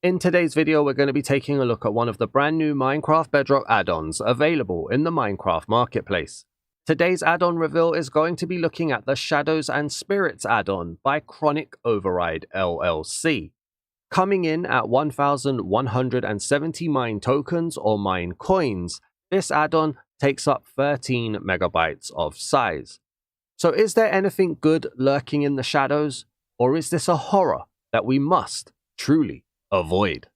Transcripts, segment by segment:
In today's video, we're going to be taking a look at one of the brand new Minecraft Bedrock add-ons available in the Minecraft marketplace. Today's add-on reveal is going to be looking at the Shadows and Spirits add-on by ChronicOverride LLC. Coming in at 1,170 mine tokens or mine coins, this add-on takes up 13 megabytes of size. So is there anything good lurking in the shadows, or is this a horror that we must truly avoid?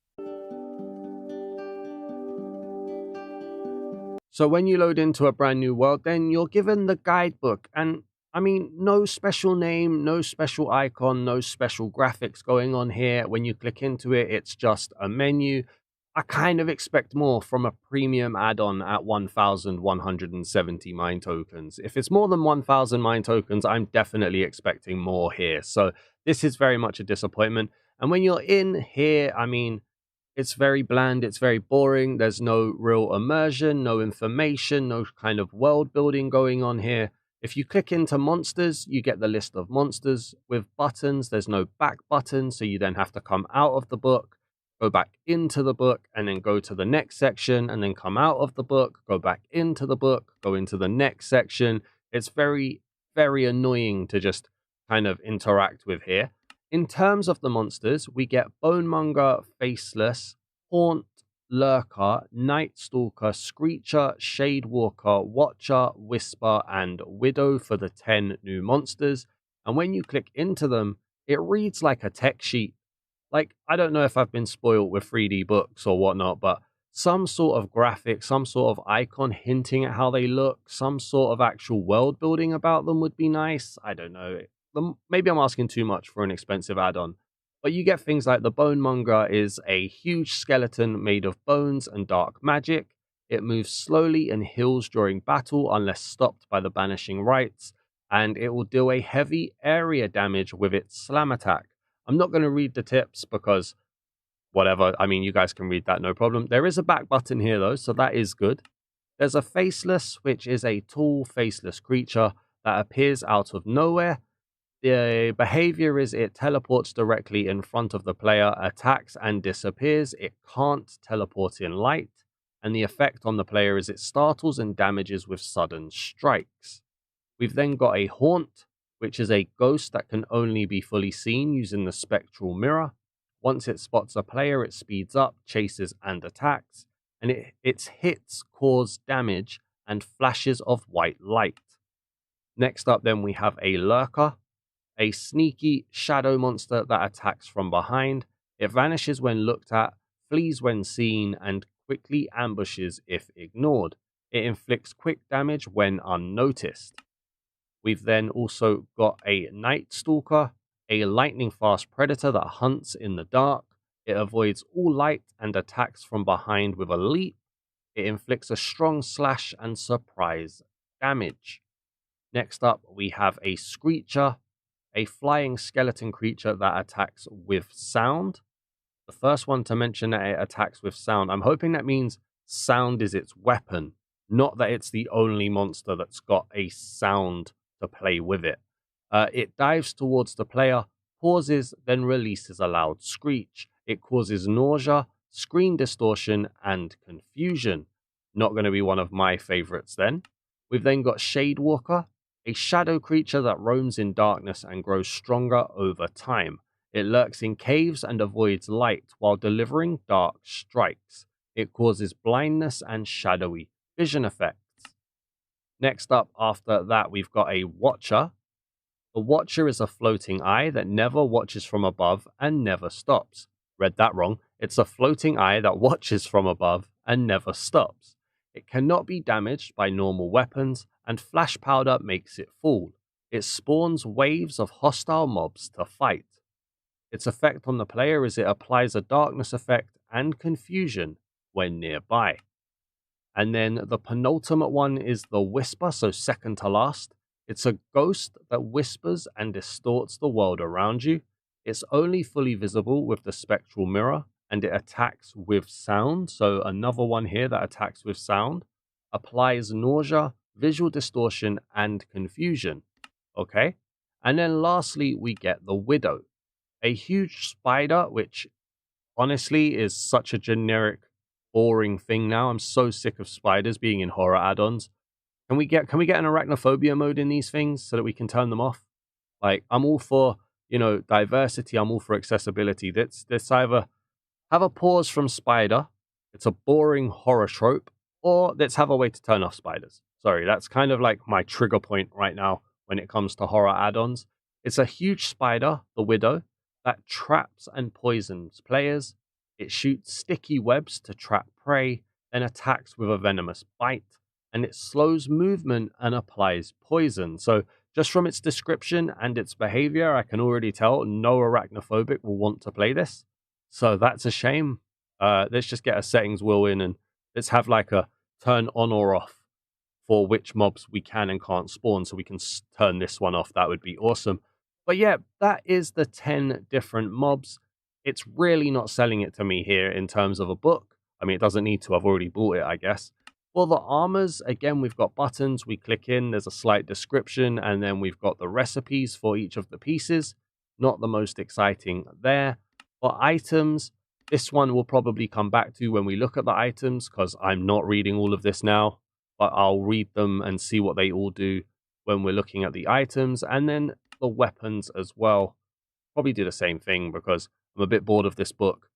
So when you load into a brand new world, then you're given the guidebook, and I mean, no special name, no special icon, no special graphics going on here. When you click into it, it's just a menu. I kind of expect more from a premium add-on at 1,170 mine tokens. If it's more than 1,000 mine tokens, I'm definitely expecting more here. So this is very much a disappointment. And when you're in here, I mean, it's very bland, it's very boring. There's no real immersion, no information, no kind of world building going on here. If you click into monsters, you get the list of monsters with buttons. There's no back button, so you then have to come out of the book, go back into the book, and then go to the next section, and then come out of the book, go back into the book, go into the next section. It's very, very annoying to just kind of interact with here. In terms of the monsters, we get Bonemonger, Faceless, Haunt, Lurker, Night Stalker, Screecher, Shadewalker, Watcher, Whisper, and Widow for the 10 new monsters. And when you click into them, it reads like a tech sheet. Like, I don't know if I've been spoiled with 3D books or whatnot, but some sort of graphic, some sort of icon hinting at how they look, some sort of actual world building about them would be nice. I don't know. Maybe I'm asking too much for an expensive add-on. But you get things like the Bonemonger is a huge skeleton made of bones and dark magic. It moves slowly and heals during battle unless stopped by the banishing rites. And it will deal a heavy area damage with its slam attack. I'm not going to read the tips because whatever. I mean, you guys can read that, no problem. There is a back button here though, so that is good. There's a Faceless, which is a tall, faceless creature that appears out of nowhere. The behavior is it teleports directly in front of the player, attacks and disappears. It can't teleport in light. And the effect on the player is it startles and damages with sudden strikes. We've then got a Haunt, which is a ghost that can only be fully seen using the spectral mirror. Once it spots a player, it speeds up, chases and attacks. And its hits cause damage and flashes of white light. Next up then we have a Lurker. A sneaky shadow monster that attacks from behind. It vanishes when looked at, flees when seen, and quickly ambushes if ignored. It inflicts quick damage when unnoticed. We've then also got a Night Stalker, a lightning-fast predator that hunts in the dark. It avoids all light and attacks from behind with a leap. It inflicts a strong slash and surprise damage. Next up, we have a Screecher, a flying skeleton creature that attacks with sound. The first one to mention that it attacks with sound. I'm hoping that means sound is its weapon, not that it's the only monster that's got a sound to play with it. It dives towards the player, pauses, then releases a loud screech. It causes nausea, screen distortion, and confusion. Not going to be one of my favorites then. We've then got Shadewalker, a shadow creature that roams in darkness and grows stronger over time. It lurks in caves and avoids light while delivering dark strikes. It causes blindness and shadowy vision effects. Next up after that, we've got a Watcher. The Watcher is a floating eye that never watches from above and never stops. Read that wrong. It's a floating eye that watches from above and never stops. It cannot be damaged by normal weapons, and flash powder makes it fall. It spawns waves of hostile mobs to fight. Its effect on the player is it applies a darkness effect and confusion when nearby. And then the penultimate one is the Whisper, so second to last. It's a ghost that whispers and distorts the world around you. It's only fully visible with the spectral mirror, and it attacks with sound. So another one here that attacks with sound. Applies nausea, visual distortion, and confusion. Okay? And then lastly, we get the Widow. A huge spider which honestly is such a generic, boring thing now. I'm so sick of spiders being in horror add-ons. Can we get an arachnophobia mode in these things so that we can turn them off? Like, I'm all for, diversity. I'm all for accessibility. Let's either have a pause from spider. It's a boring horror trope, or let's have a way to turn off spiders. Sorry, that's kind of like my trigger point right now when it comes to horror add-ons. It's a huge spider, the Widow, that traps and poisons players. It shoots sticky webs to trap prey, then attacks with a venomous bite, and it slows movement and applies poison. So just from its description and its behavior, I can already tell no arachnophobic will want to play this. So that's a shame. Let's just get a settings wheel in and let's have like a turn on or off for which mobs we can and can't spawn, so we can turn this one off. That would be awesome. But yeah, that is the 10 different mobs. It's really not selling it to me here in terms of a book. I mean, it doesn't need to. I've already bought it, I guess. For the armors, again, we've got buttons. We click in, there's a slight description, and then we've got the recipes for each of the pieces. Not the most exciting there. For items, this one we'll probably come back to when we look at the items, because I'm not reading all of this now, but I'll read them and see what they all do when we're looking at the items. And then the weapons as well. Probably do the same thing because I'm a bit bored of this book.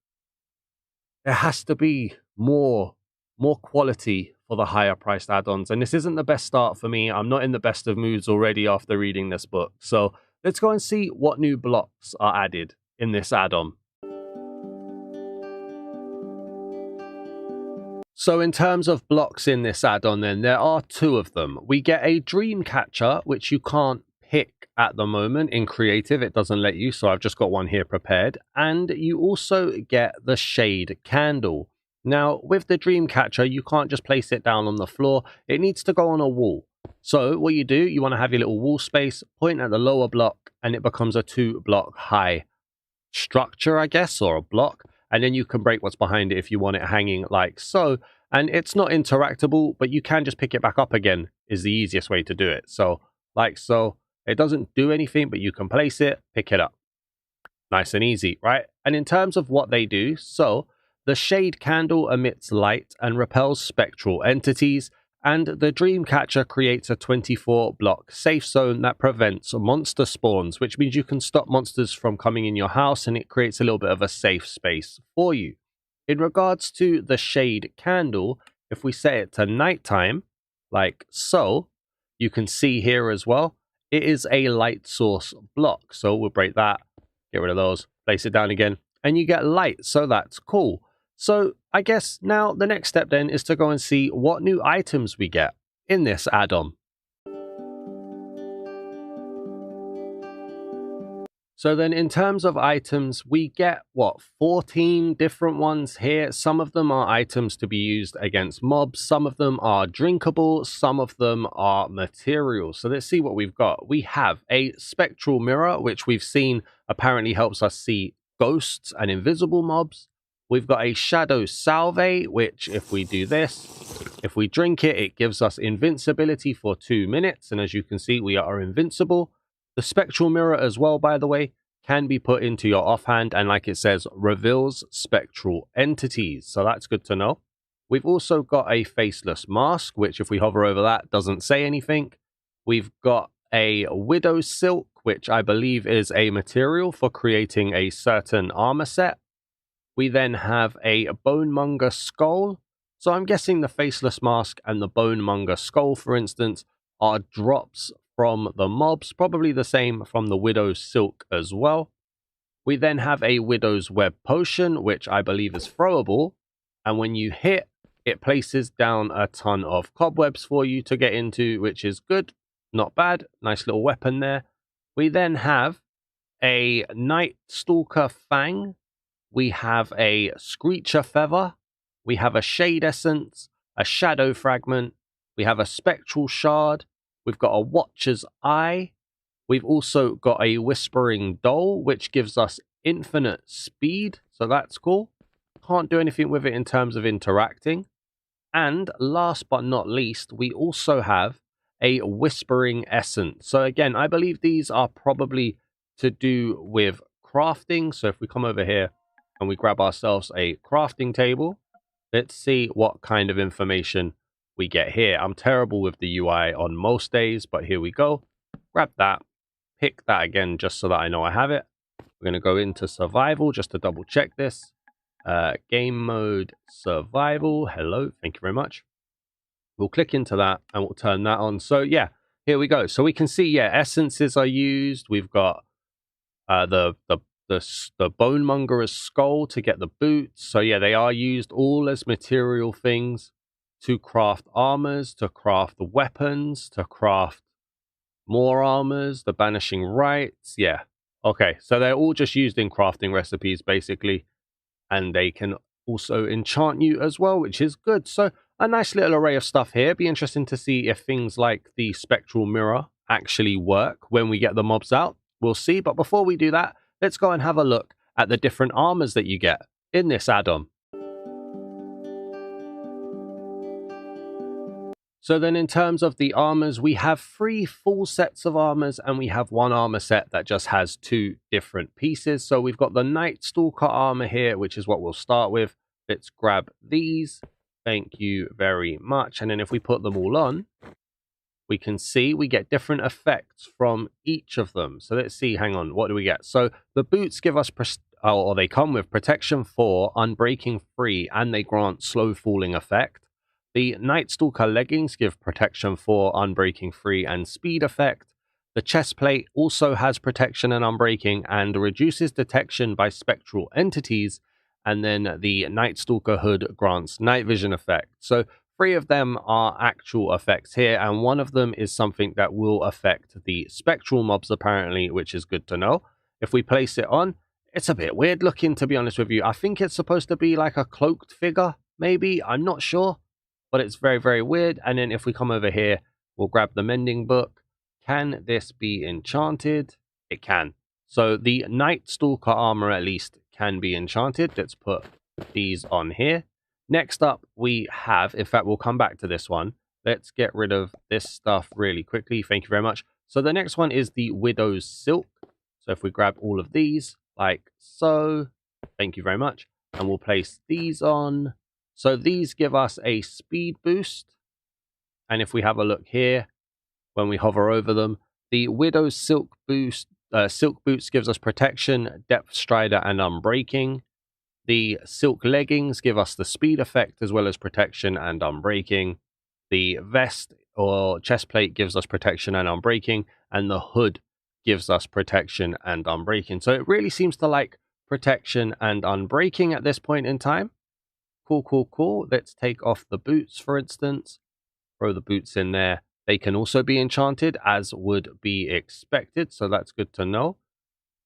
There has to be more quality for the higher priced add-ons, and this isn't the best start for me. I'm not in the best of moods already after reading this book. So let's go and see what new blocks are added in this add-on. So in terms of blocks in this add-on, then there are 2 of them. We get a dream catcher, which you can't pick at the moment in creative. It doesn't let you, so I've just got one here prepared. And you also get the shade candle. Now, with the dream catcher, you can't just place it down on the floor. It needs to go on a wall. So what you do, you want to have your little wall space, point at the lower block, and it becomes a 2-block high structure, I guess, or a block. And then you can break what's behind it if you want it hanging like so. And it's not interactable, but you can just pick it back up again is the easiest way to do it. So like so, it doesn't do anything, but you can place it, pick it up. Nice and easy, right? And in terms of what they do, so the shade candle emits light and repels spectral entities, and the dream catcher creates a 24-block safe zone that prevents monster spawns, which means you can stop monsters from coming in your house, and it creates a little bit of a safe space for you. In regards to the shade candle, if we set it to nighttime, like so, you can see here as well, it is a light source block. So we'll break that, get rid of those, place it down again, and you get light. So that's cool. So I guess now the next step then is to go and see what new items we get in this add-on. So then in terms of items, we get, 14 different ones here. Some of them are items to be used against mobs. Some of them are drinkable. Some of them are materials. So let's see what we've got. We have a spectral mirror, which we've seen apparently helps us see ghosts and invisible mobs. We've got a shadow salve, which if we do this, if we drink it, it gives us invincibility for 2 minutes. And as you can see, we are invincible. The spectral mirror as well, by the way, can be put into your offhand and, like it says, reveals spectral entities. So that's good to know. We've also got a faceless mask, which if we hover over that, doesn't say anything. We've got a widow silk, which I believe is a material for creating a certain armor set. We then have a bonemonger skull. So I'm guessing the faceless mask and the bonemonger skull, for instance, are drops from the mobs, probably the same from the widow's silk as well. We then have a widow's web potion, which I believe is throwable, and when you hit, it places down a ton of cobwebs for you to get into, which is good, not bad, nice little weapon there. We then have a night stalker fang, we have a screecher feather, we have a shade essence, a shadow fragment, we have a spectral shard, we've got a watcher's eye. We've also got a whispering doll, which gives us infinite speed. So that's cool. Can't do anything with it in terms of interacting. And last but not least, we also have a whispering essence. So again, I believe these are probably to do with crafting. So if we come over here, and we grab ourselves a crafting table. Let's see what kind of information we get here. I'm terrible with the UI on most days, but here we go. Grab that, pick that again just so that I know I have it. We're going to go into survival just to double check this. Game mode survival. Hello, thank you very much. We'll click into that and we'll turn that on. So yeah, here we go. So we can see, yeah, essences are used. We've got the bonemonger's skull to get the boots. So yeah, they are used all as material things to craft armors, to craft weapons, to craft more armors, the banishing rites. Yeah. Okay, so they're all just used in crafting recipes basically, and they can also enchant you as well, which is good. So a nice little array of stuff here. Be interesting to see if things like the spectral mirror actually work when we get the mobs out. We'll see. But before we do that, let's go and have a look at the different armors that you get in this add-on. So then in terms of the armors, we have 3 full sets of armors and we have 1 armor set that just has 2 different pieces. So we've got the Night Stalker armor here, which is what we'll start with. Let's grab these. Thank you very much. And then if we put them all on, we can see we get different effects from each of them. So let's see, hang on, what do we get? So the boots give us, or they come with protection 4, unbreaking 3, and they grant slow falling effect. The Night Stalker leggings give protection 4, unbreaking 3, and speed effect. The chest plate also has protection and unbreaking and reduces detection by spectral entities. And then the Night Stalker hood grants night vision effect. So 3 of them are actual effects here, and 1 of them is something that will affect the spectral mobs apparently, which is good to know. If we place it on, it's a bit weird looking, to be honest with you. I think it's supposed to be like a cloaked figure, maybe. I'm not sure, but it's very, very weird. And then if we come over here, we'll grab the mending book. Can this be enchanted? It can. So the Night Stalker armor at least can be enchanted. Let's put these on here. Next up, we have, in fact, we'll come back to this one. Let's get rid of this stuff really quickly. Thank you very much. So the next one is the Widow's Silk. So if we grab all of these, like so, thank you very much. And we'll place these on. So these give us a speed boost. And if we have a look here, when we hover over them, the Widow's Silk boost, Silk Boots gives us protection, depth strider, and unbreaking. The silk leggings give us the speed effect as well as protection and unbreaking. The vest or chest plate gives us protection and unbreaking, and the hood gives us protection and unbreaking. So it really seems to like protection and unbreaking at this point in time. Cool, cool, cool. Let's take off the boots, for instance. Throw the boots in there. They can also be enchanted, as would be expected, so that's good to know.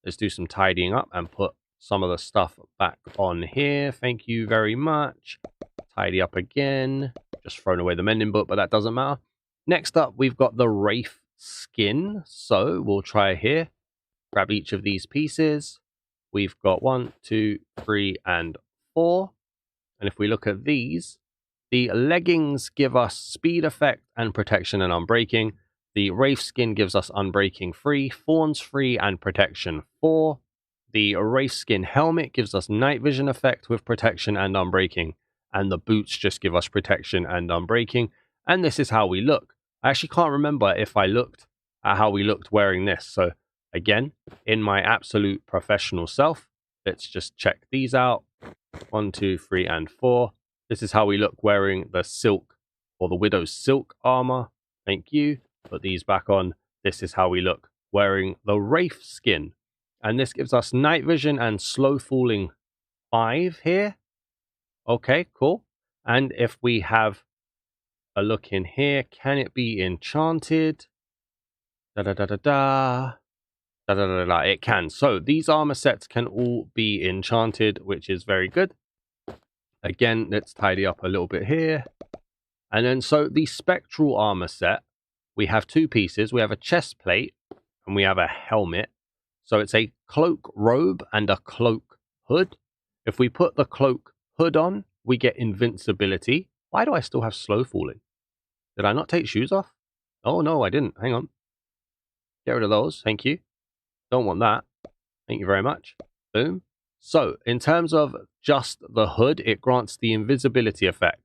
Let's do some tidying up and put some of the stuff back on here. Thank you very much. Tidy up again. Just thrown away the mending book, but that doesn't matter. Next up, we've got the Wraith skin. So we'll try here. Grab each of these pieces. We've got 1, 2, 3, and 4. And if we look at these, the leggings give us speed effect and protection and unbreaking. The Wraith skin gives us unbreaking 3, thorns 3, and protection 4. The Wraith skin helmet gives us night vision effect with protection and unbreaking. And the boots just give us protection and unbreaking. And this is how we look. I actually can't remember if I looked at how we looked wearing this. So again, in my absolute professional self, let's just check these out. 1, 2, 3, and 4. This is how we look wearing the silk or the Widow's Silk armor. Thank you. Put these back on. This is how we look wearing the Wraith skin. And this gives us night vision and slow falling 5 here. Okay, cool. And if we have a look in here, can it be enchanted? Da da da da da. Da da da da. It can. So these armor sets can all be enchanted, which is very good. Again, let's tidy up a little bit here. And then, so the spectral armor set, we have 2 pieces. We have a chest plate and we have a helmet. So it's a cloak robe and a cloak hood. If we put the cloak hood on, we get invincibility. Why do I still have slow falling? Did I not take shoes off? Oh, no, I didn't. Hang on. Get rid of those. Thank you. Don't want that. Thank you very much. Boom. So in terms of just the hood, it grants the invisibility effect.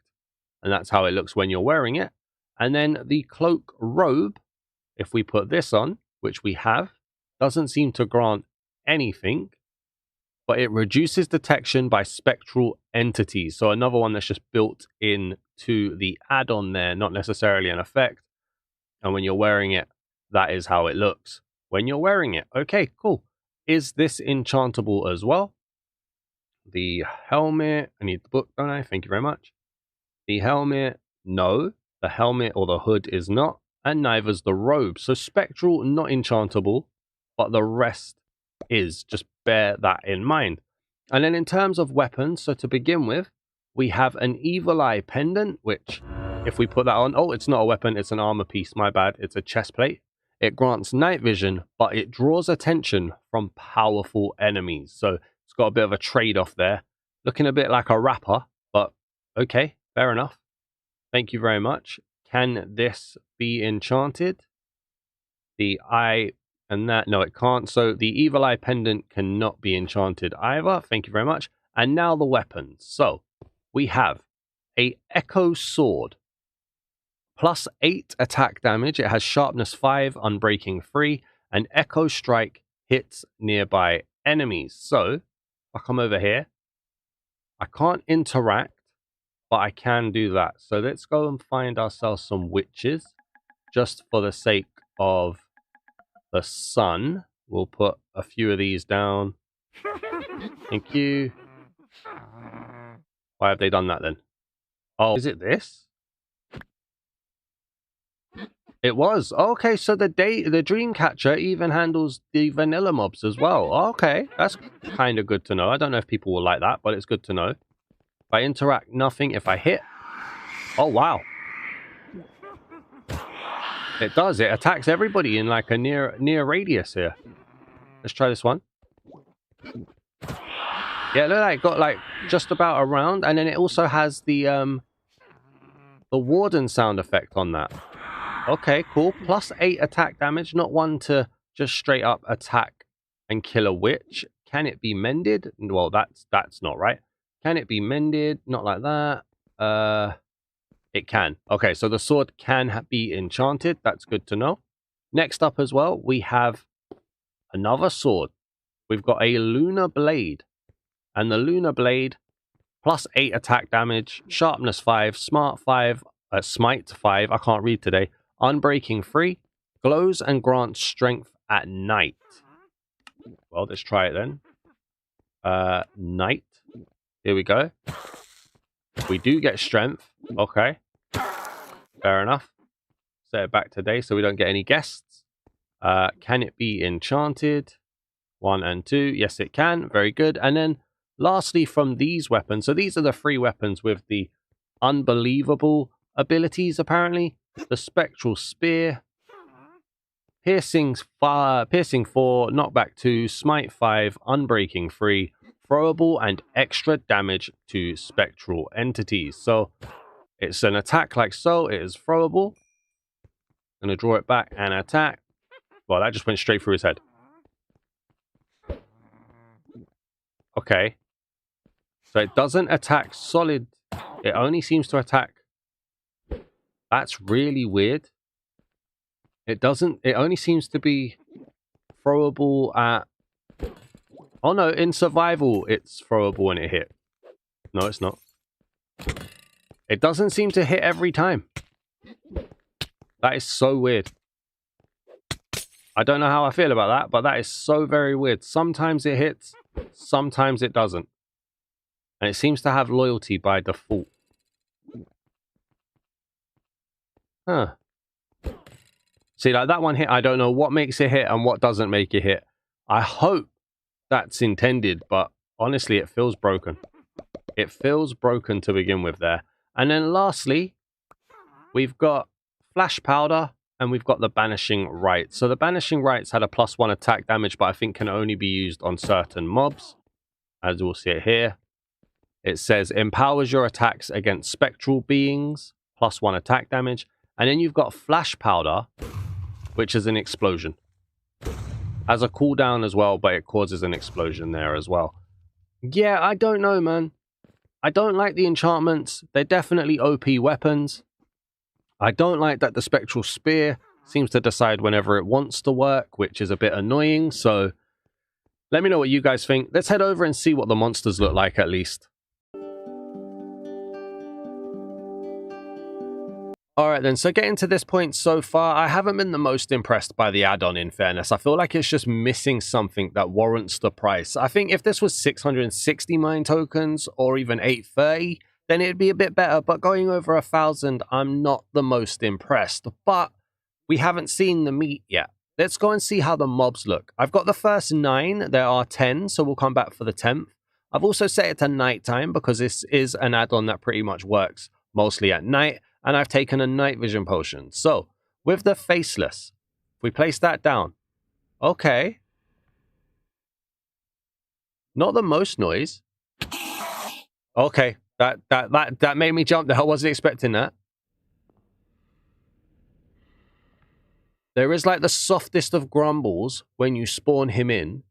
And that's how it looks when you're wearing it. And then the cloak robe, if we put this on, which we have, doesn't seem to grant anything, but it reduces detection by spectral entities. So another one that's just built into the add-on there, not necessarily an effect. And when you're wearing it, that is how it looks when you're wearing it. Okay, cool. Is this enchantable as well? The helmet, I need the book, don't I? Thank you very much. The helmet, no. The helmet or the hood is not, and neither's the robe. So spectral, not enchantable, but the rest is. Just bear that in mind. And then in terms of weapons, so to begin with, we have an evil eye pendant, which if we put that on, oh, it's not a weapon, it's an armor piece, my bad. It's a chest plate. It grants night vision, but it draws attention from powerful enemies. So it's got a bit of a trade-off there. Looking a bit like a rapper, but okay, fair enough. Thank you very much. Can this be enchanted? The eye and that, no, it can't. So the evil eye pendant cannot be enchanted either. Thank you very much. And now the weapons. So we have a echo sword. +8 attack damage. It has sharpness 5, unbreaking 3, and echo strike hits nearby enemies. So if I come over here, I can't interact, but I can do that. So let's go and find ourselves some witches, just for the sake of the sun. We'll put a few of these down. Thank you. Why have they done that then? Oh, is it this? It was. Okay, so the Dreamcatcher even handles the vanilla mobs as well. Okay, that's kind of good to know. I don't know if people will like that, but it's good to know. If I interact, nothing. If I hit... Oh, wow. It does. It attacks everybody in like a near radius here. Let's try this one. Yeah, look, it got like just about around, and then it also has the warden sound effect on that. Okay, cool. +8 attack damage, not one to just straight up attack and kill a witch. Can it be mended? Well, that's not right. Can it be mended? Not like that. It can. Okay, so the sword can be enchanted. That's good to know. Next up as well, we have another sword. We've got a lunar blade. And the lunar blade, +8 attack damage, sharpness 5, smite 5, I can't read today. Unbreaking 3, glows and grants strength at night. Well, let's try it then. Night. Here we go. We do get strength. Okay. Fair enough. Set it back today so we don't get any guests. Can it be enchanted? 1 and 2. Yes, it can. Very good. And then lastly, from these weapons. So these are the 3 weapons with the unbelievable abilities, apparently. The Spectral Spear, Piercing 4, Knockback 2, Smite 5, Unbreaking 3, Throwable, and extra damage to spectral entities. So it's an attack like so. It is throwable. I'm going to draw it back and attack. Well, that just went straight through his head. Okay. So it doesn't attack solid. It only seems to attack. That's really weird. It only seems to be throwable at... Oh no, in survival it's throwable when it hit. No, it's not. It doesn't seem to hit every time. That is so weird. I don't know how I feel about that, but that is so very weird. Sometimes it hits, sometimes it doesn't. And it seems to have loyalty by default. Huh. See, like that one hit, I don't know what makes it hit and what doesn't make it hit. I hope that's intended, but honestly, it feels broken. It feels broken to begin with there. And then lastly, we've got Flash Powder and we've got the Banishing Rites. So the Banishing Rites had a +1 attack damage, but I think can only be used on certain mobs. As we'll see it here. It says, empowers your attacks against spectral beings, +1 attack damage. And then you've got Flash Powder, which is an explosion. Has a cooldown as well, but it causes an explosion there as well. Yeah, I don't know, man. I don't like the enchantments. They're definitely OP weapons. I don't like that the Spectral Spear seems to decide whenever it wants to work, which is a bit annoying. So let me know what you guys think. Let's head over and see what the monsters look like at least. Alright then, so getting to this point so far, I haven't been the most impressed by the add-on, in fairness. I feel like it's just missing something that warrants the price. I think if this was 660 mine tokens, or even 830, then it'd be a bit better, but going over 1,000, I'm not the most impressed. But we haven't seen the meat yet. Let's go and see how the mobs look. I've got the first 9, there are 10, so we'll come back for the 10th. I've also set it to nighttime, because this is an add-on that pretty much works mostly at night. And I've taken a night vision potion. So, with the faceless, if we place that down. Okay. Not the most noise. Okay. That made me jump there. I wasn't expecting that. There is like the softest of grumbles when you spawn him in.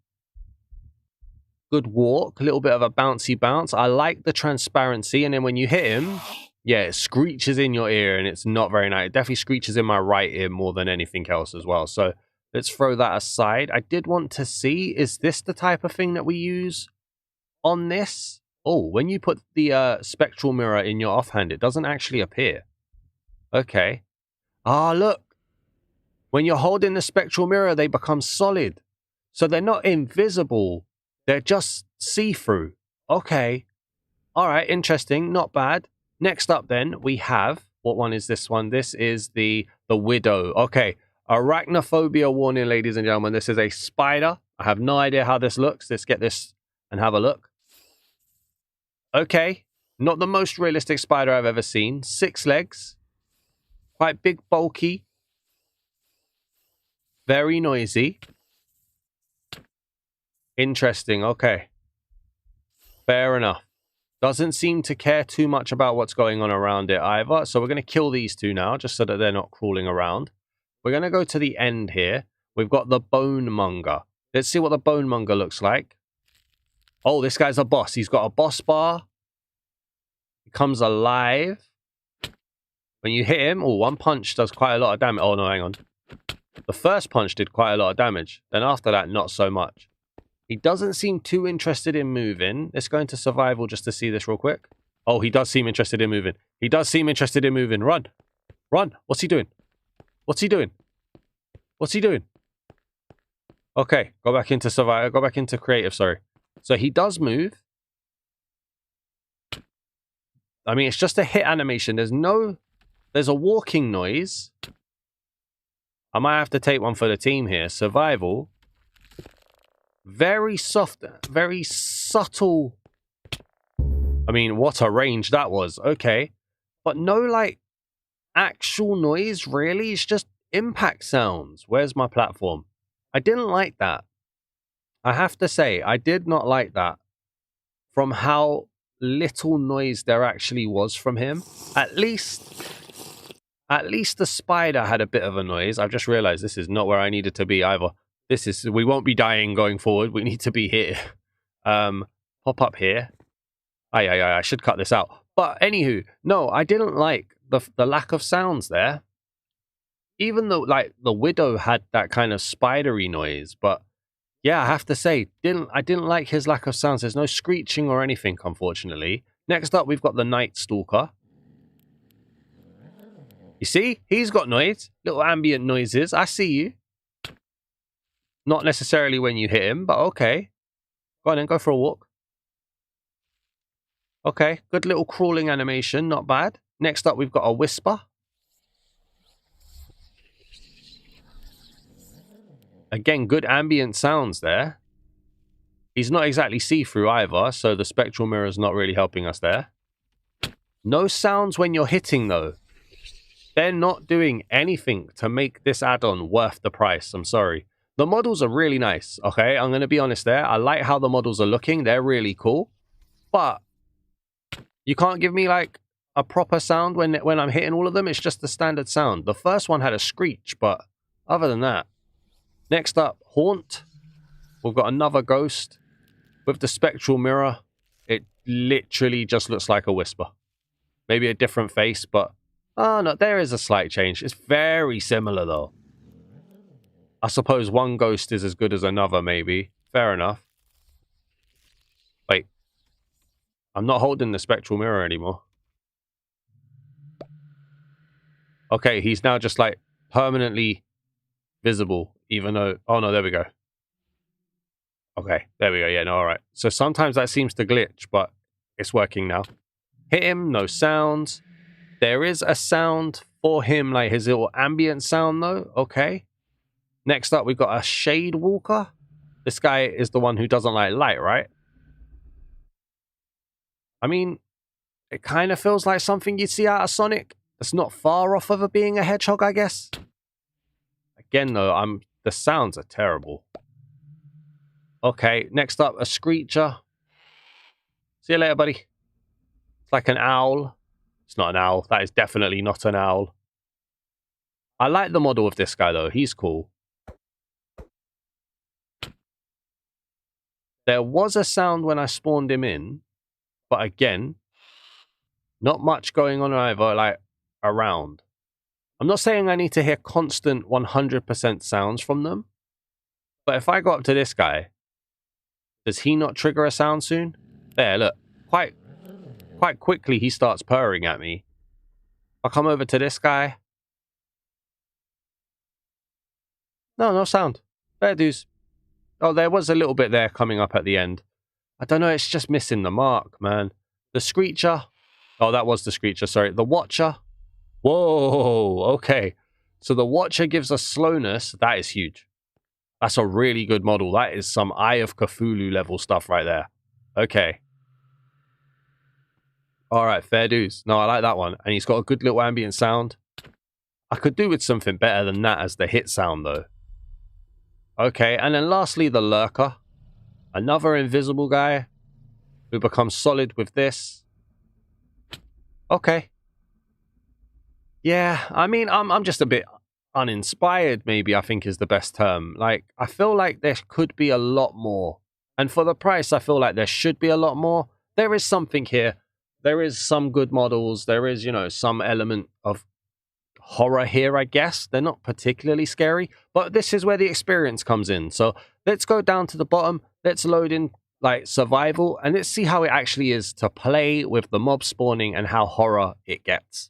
Good walk. A little bit of a bouncy bounce. I like the transparency. And then when you hit him... yeah, it screeches in your ear, and it's not very nice. It definitely screeches in my right ear more than anything else as well. So let's throw that aside. I did want to see, is this the type of thing that we use on this? Oh, when you put the spectral mirror in your offhand, it doesn't actually appear. Okay. Ah, look. When you're holding the spectral mirror, they become solid. So they're not invisible. They're just see-through. Okay. All right, interesting. Not bad. Next up then, we have, what one is this one? This is the Widow. Okay, arachnophobia warning, ladies and gentlemen. This is a spider. I have no idea how this looks. Let's get this and have a look. Okay, not the most realistic spider I've ever seen. 6 legs. Quite big, bulky. Very noisy. Interesting, okay. Fair enough. Doesn't seem to care too much about what's going on around it either. So we're going to kill these two now, just so that they're not crawling around. We're going to go to the end here. We've got the Bone Monger. Let's see what the Bone Monger looks like. Oh, this guy's a boss. He's got a boss bar. He comes alive. When you hit him, oh, one punch does quite a lot of damage. Oh, no, hang on. The first punch did quite a lot of damage. Then after that, not so much. He doesn't seem too interested in moving. Let's go into survival just to see this real quick. Oh, he does seem interested in moving. He does seem interested in moving. Run. Run. What's he doing? What's he doing? What's he doing? Okay, go back into survival. Go back into creative, sorry. So he does move. I mean, it's just a hit animation. There's a walking noise. I might have to take one for the team here. Survival. Very soft, very subtle. I mean, what a range that was. Okay. But no, like, actual noise, really. It's just impact sounds. Where's my platform? I didn't like that. I have to say, I did not like that. From how little noise there actually was from him. At least the spider had a bit of a noise. I've just realized this is not where I needed to be either. We won't be dying going forward. We need to be here. Pop up here. I should cut this out. But anywho, no, I didn't like the lack of sounds there. Even though, like, the Widow had that kind of spidery noise. But yeah, I have to say, I didn't like his lack of sounds. There's no screeching or anything, unfortunately. Next up, we've got the Night Stalker. You see? He's got noise. Little ambient noises. I see you. Not necessarily when you hit him, but okay. Go on then, go for a walk. Okay, good little crawling animation, not bad. Next up, we've got a Whisper. Again, good ambient sounds there. He's not exactly see-through either, so the spectral mirror is not really helping us there. No sounds when you're hitting, though. They're not doing anything to make this add-on worth the price, I'm sorry. The models are really nice, okay? I'm going to be honest there. I like how the models are looking. They're really cool. But you can't give me, like, a proper sound when I'm hitting all of them. It's just the standard sound. The first one had a screech, but other than that. Next up, Haunt. We've got another ghost. With the spectral mirror, it literally just looks like a whisper. Maybe a different face, but... Oh, no, there is a slight change. It's very similar, though. I suppose one ghost is as good as another, maybe. Fair enough. Wait. I'm not holding the spectral mirror anymore. Okay, he's now just, like, permanently visible, even though... Oh, no, there we go. Okay, there we go. Yeah, no, all right. So sometimes that seems to glitch, but it's working now. Hit him, no sounds. There is a sound for him, like his little ambient sound, though. Okay. Next up, we've got a Shade Walker. This guy is the one who doesn't like light, right? I mean, it kind of feels like something you'd see out of Sonic. It's not far off of being a hedgehog, I guess. Again, though, the sounds are terrible. Okay, next up, a Screecher. See you later, buddy. It's like an owl. It's not an owl. That is definitely not an owl. I like the model of this guy, though. He's cool. There was a sound when I spawned him in. But again, not much going on either, like, around. I'm not saying I need to hear constant 100% sounds from them. But if I go up to this guy, does he not trigger a sound soon? There, look. Quite quickly he starts purring at me. I'll come over to this guy. No sound. Fair dues. Oh, there was a little bit there coming up at the end. I don't know, it's just missing the mark, man. The Screecher. Oh, that was the Screecher, sorry. The Watcher. Whoa, okay. So the Watcher gives us slowness. That is huge. That's a really good model. That is some Eye of Cthulhu level stuff right there. Okay. Alright, fair dues. No, I like that one. And he's got a good little ambient sound. I could do with something better than that as the hit sound, though. Okay, and then lastly, the Lurker. Another invisible guy who becomes solid with this. Okay. Yeah, I mean, I'm just a bit uninspired, maybe, I think is the best term. Like, I feel like there could be a lot more. And for the price, I feel like there should be a lot more. There is something here. There is some good models. There is, you know, some element of horror here, I guess. They're not particularly scary, but this is where the experience comes in. So let's go down to the bottom. Let's load in, like, survival, and let's see how it actually is to play with the mob spawning and how horror it gets.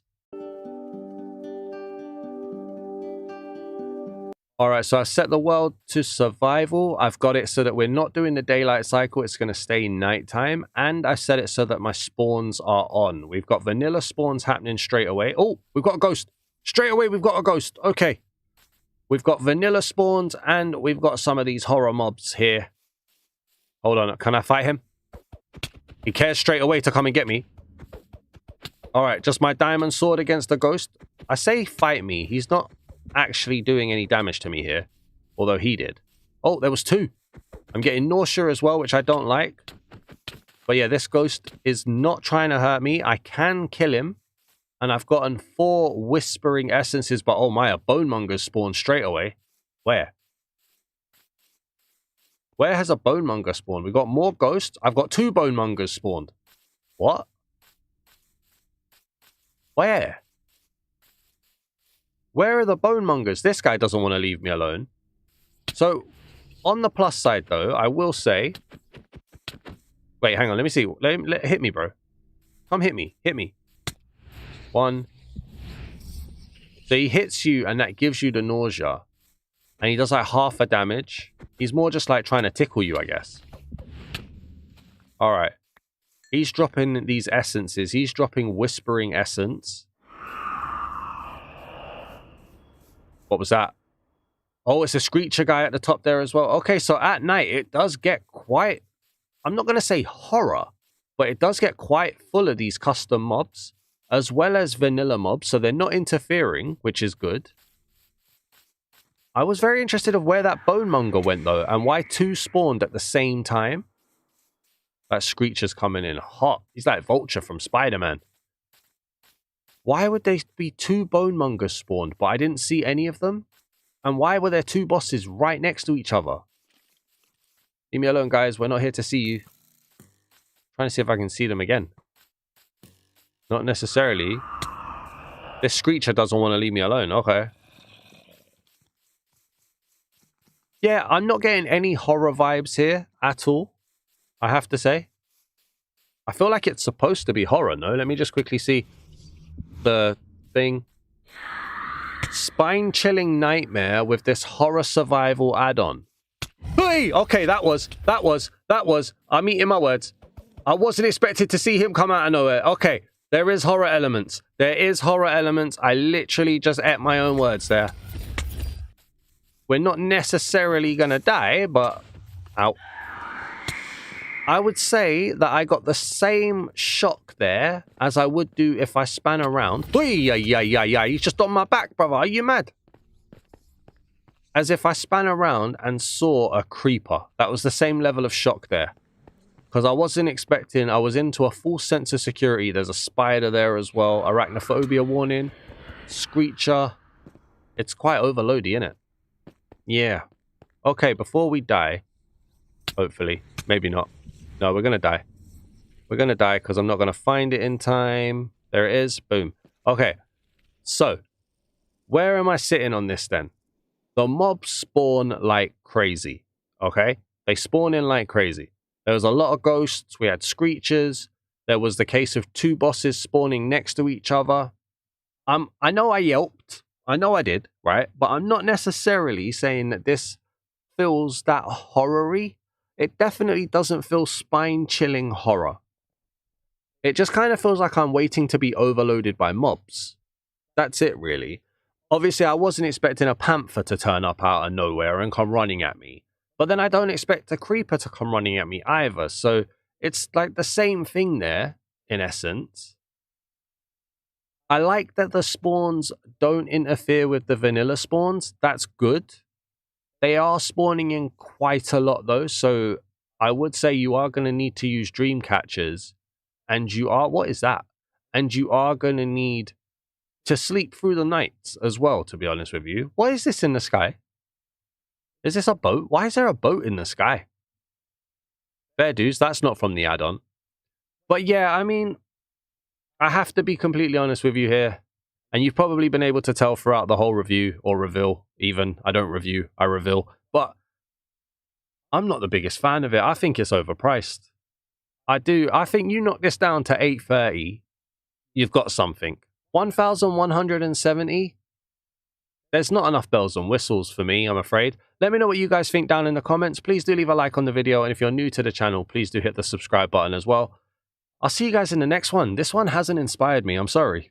Alright, so I set the world to survival. I've got it so that we're not doing the daylight cycle. It's going to stay nighttime. And I set it so that my spawns are on. We've got vanilla spawns happening straight away. Oh, we've got a ghost. Straight away, we've got a ghost. Okay. We've got vanilla spawns and we've got some of these horror mobs here. Hold on. Can I fight him? He cares straight away to come and get me. Alright, just my diamond sword against the ghost. I say fight me. He's not actually doing any damage to me here, although he did. Oh, there was two. I'm getting nausea as well, which I don't like. But yeah, this ghost is not trying to hurt me. I can kill him, and I've gotten 4 whispering essences, but oh my, a bone monger spawned straight away. Where has a bone monger spawned? We've got more ghosts. I've got 2 bone mongers spawned. What? Where are the bone mongers? This guy doesn't want to leave me alone. So, on the plus side, though, I will say... Wait, hang on. Let me see. Hit me, bro. Come hit me. Hit me. 1. So he hits you, and that gives you the nausea. And he does, like, half a damage. He's more just, like, trying to tickle you, I guess. Alright. He's dropping these essences. He's dropping Whispering Essence. What was that? Oh, it's a Screecher guy at the top there as well. Okay, so at night, it does get quite... I'm not going to say horror, but it does get quite full of these custom mobs, as well as vanilla mobs, so they're not interfering, which is good. I was very interested of where that bone monger went, though, and why 2 spawned at the same time. That Screecher's coming in hot. He's like Vulture from Spider-Man. Why would there be 2 bone mongers spawned, but I didn't see any of them? And why were there 2 bosses right next to each other? Leave me alone, guys. We're not here to see you. Trying to see if I can see them again. Not necessarily. This screecher doesn't want to leave me alone. Okay. Yeah, I'm not getting any horror vibes here at all, I have to say. I feel like it's supposed to be horror, no? Let me just quickly see the thing. Spine-chilling nightmare with this horror survival add-on. Hey! Okay, that was. I'm eating my words. I wasn't expected to see him come out of nowhere. Okay, there is horror elements. There is horror elements. I literally just ate my own words there. We're not necessarily gonna die, but... Ow. I would say that I got the same shock there as I would do if I span around. Yeah. He's just on my back, brother. Are you mad? As if I span around and saw a creeper. That was the same level of shock there. Because I wasn't expecting... I was into a full sense of security. There's a spider there as well. Arachnophobia warning. Screecher. It's quite overloady, isn't it? Yeah. Okay, before we die, hopefully, maybe not. No, we're going to die. We're going to die because I'm not going to find it in time. There it is. Boom. Okay. So, where am I sitting on this then? The mobs spawn like crazy. Okay? They spawn in like crazy. There was a lot of ghosts. We had screechers. There was the case of 2 bosses spawning next to each other. I know I yelped. I know I did, right? But I'm not necessarily saying that this feels that horror-y. It definitely doesn't feel spine-chilling horror. It just kind of feels like I'm waiting to be overloaded by mobs. That's it, really. Obviously, I wasn't expecting a panther to turn up out of nowhere and come running at me. But then I don't expect a creeper to come running at me either. So it's like the same thing there, in essence. I like that the spawns don't interfere with the vanilla spawns. That's good. They are spawning in quite a lot though. So I would say you are going to need to use dream catchers. And you are... What is that? And you are going to need to sleep through the nights as well, to be honest with you. What is this in the sky? Is this a boat? Why is there a boat in the sky? Fair dues, that's not from the add-on. But yeah, I mean... I have to be completely honest with you here, and you've probably been able to tell throughout the whole review, or reveal even. I don't review, I reveal. But I'm not the biggest fan of it. I think it's overpriced. I do. I think you knock this down to $830, you've got something. 1,170? There's not enough bells and whistles for me, I'm afraid. Let me know what you guys think down in the comments. Please do leave a like on the video, and if you're new to the channel, please do hit the subscribe button as well. I'll see you guys in the next one. This one hasn't inspired me. I'm sorry.